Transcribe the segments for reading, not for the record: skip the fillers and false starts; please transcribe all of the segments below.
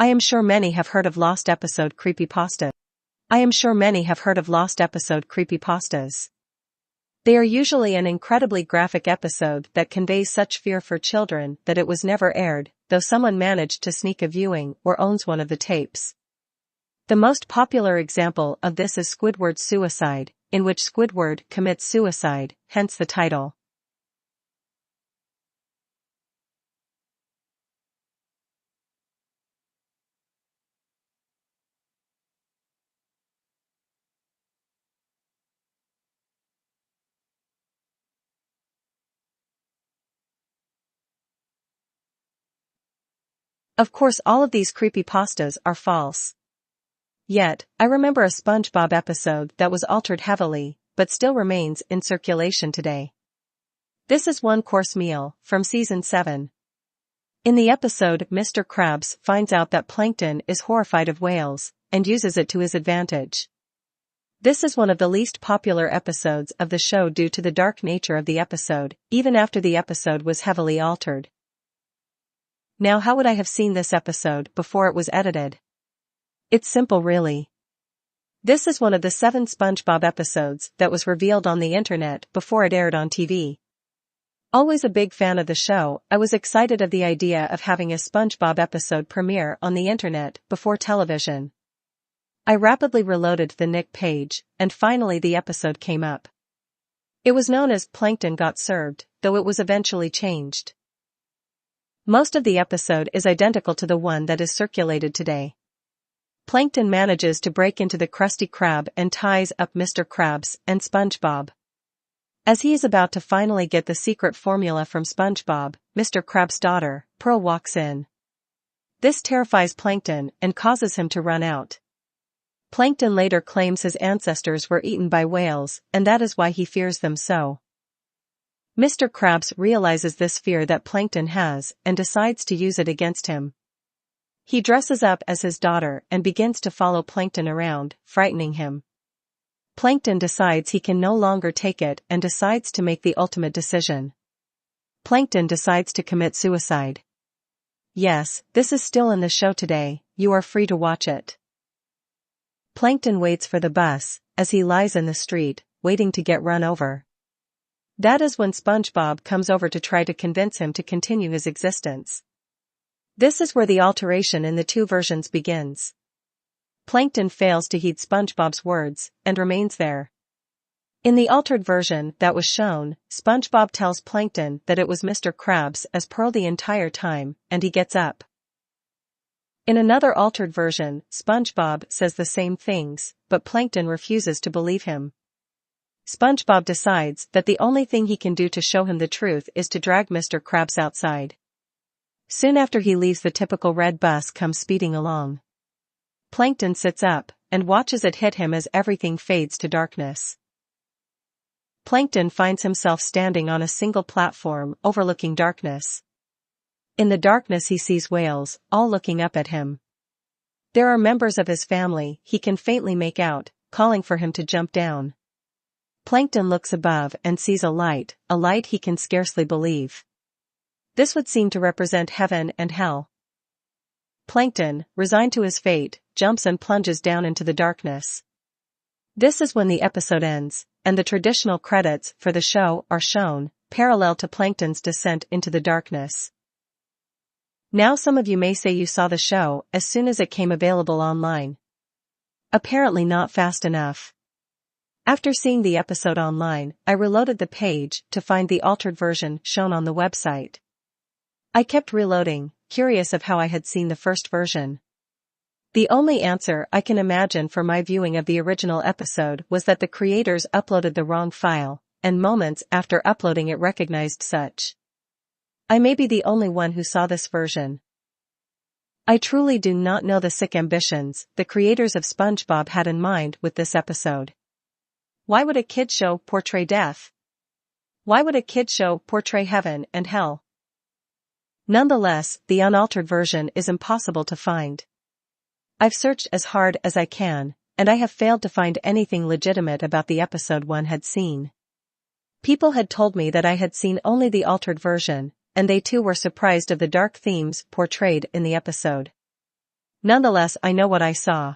I am sure many have heard of lost episode creepypasta. I am sure many have heard of lost episode creepypastas. They are usually an incredibly graphic episode that conveys such fear for children that it was never aired, though someone managed to sneak a viewing or owns one of the tapes. The most popular example of this is Squidward's Suicide, in which Squidward commits suicide, hence the title. Of course, all of these creepypastas are false. Yet, I remember a SpongeBob episode that was altered heavily, but still remains in circulation today. This is One Course Meal, from Season 7. In the episode, Mr. Krabs finds out that Plankton is horrified of whales, and uses it to his advantage. This is one of the least popular episodes of the show due to the dark nature of the episode, even after the episode was heavily altered. Now, how would I have seen this episode before it was edited? It's simple, really. This is one of the 7 SpongeBob episodes that was revealed on the internet before it aired on TV. Always a big fan of the show, I was excited of the idea of having a SpongeBob episode premiere on the internet before television. I rapidly reloaded the Nick page, and finally the episode came up. It was known as Plankton Got Served, though it was eventually changed. Most of the episode is identical to the one that is circulated today. Plankton manages to break into the Krusty Krab and ties up Mr. Krabs and SpongeBob. As he is about to finally get the secret formula from SpongeBob, Mr. Krabs' daughter, Pearl, walks in. This terrifies Plankton and causes him to run out. Plankton later claims his ancestors were eaten by whales, and that is why he fears them so. Mr. Krabs realizes this fear that Plankton has and decides to use it against him. He dresses up as his daughter and begins to follow Plankton around, frightening him. Plankton decides he can no longer take it and decides to make the ultimate decision. Plankton decides to commit suicide. Yes, this is still in the show today, you are free to watch it. Plankton waits for the bus, as he lies in the street, waiting to get run over. That is when SpongeBob comes over to try to convince him to continue his existence. This is where the alteration in the 2 versions begins. Plankton fails to heed SpongeBob's words, and remains there. In the altered version that was shown, SpongeBob tells Plankton that it was Mr. Krabs as Pearl the entire time, and he gets up. In another altered version, SpongeBob says the same things, but Plankton refuses to believe him. SpongeBob decides that the only thing he can do to show him the truth is to drag Mr. Krabs outside. Soon after he leaves, the typical red bus comes speeding along. Plankton sits up and watches it hit him as everything fades to darkness. Plankton finds himself standing on a single platform overlooking darkness. In the darkness he sees whales, all looking up at him. There are members of his family he can faintly make out, calling for him to jump down. Plankton looks above and sees a light he can scarcely believe. This would seem to represent heaven and hell. Plankton, resigned to his fate, jumps and plunges down into the darkness. This is when the episode ends, and the traditional credits for the show are shown, parallel to Plankton's descent into the darkness. Now some of you may say you saw the show as soon as it came available online. Apparently not fast enough. After seeing the episode online, I reloaded the page to find the altered version shown on the website. I kept reloading, curious of how I had seen the first version. The only answer I can imagine for my viewing of the original episode was that the creators uploaded the wrong file, and moments after uploading it recognized such. I may be the only one who saw this version. I truly do not know the sick ambitions the creators of SpongeBob had in mind with this episode. Why would a kid show portray death? Why would a kid show portray heaven and hell? Nonetheless, the unaltered version is impossible to find. I've searched as hard as I can, and I have failed to find anything legitimate about the episode one had seen. People had told me that I had seen only the altered version, and they too were surprised of the dark themes portrayed in the episode. Nonetheless, I know what I saw.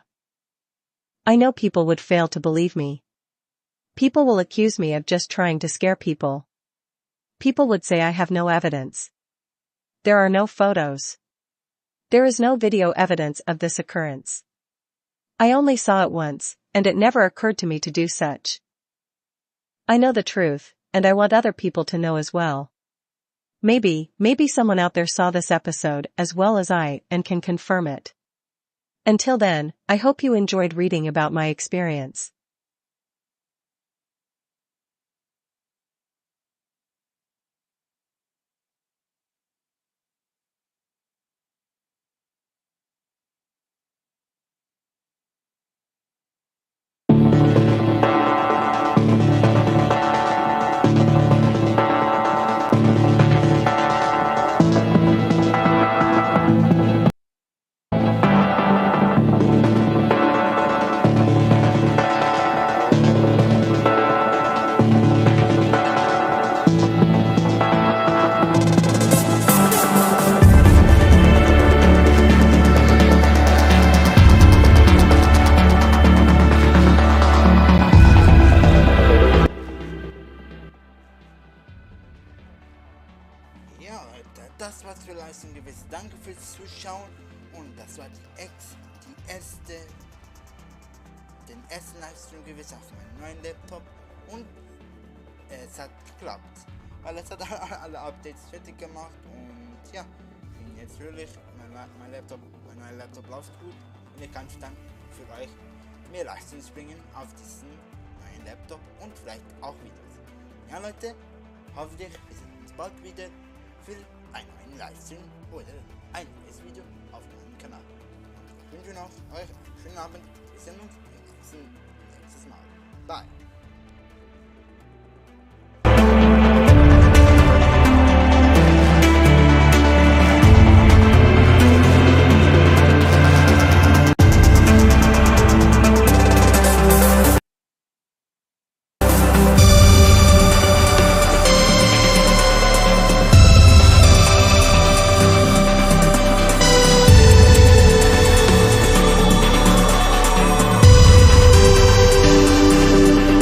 I know people would fail to believe me. People will accuse me of just trying to scare people. People would say I have no evidence. There are no photos. There is no video evidence of this occurrence. I only saw it once, and it never occurred to me to do such. I know the truth, and I want other people to know as well. Maybe someone out there saw this episode as well as I and can confirm it. Until then, I hope you enjoyed reading about my experience. Ja, Leute, das war's für Leistung gewesen. Danke fürs Zuschauen. Und das war den ersten Livestream gewesen auf meinem neuen Laptop. Und es hat geklappt. Weil es hat alle Updates fertig gemacht. Und ja, bin jetzt fröhlich. Mein neuer Laptop läuft gut. Und ihr könnt dann für euch mehr Livestreams bringen auf diesen neuen Laptop. Und vielleicht auch Videos. Ja, Leute, hoffentlich wir sehen uns bald wieder für einen neuen Livestream oder ein neues Video auf meinem Kanal. Ich wünsche noch euch einen schönen Abend. Wir sehen uns nächstes Mal. Bye.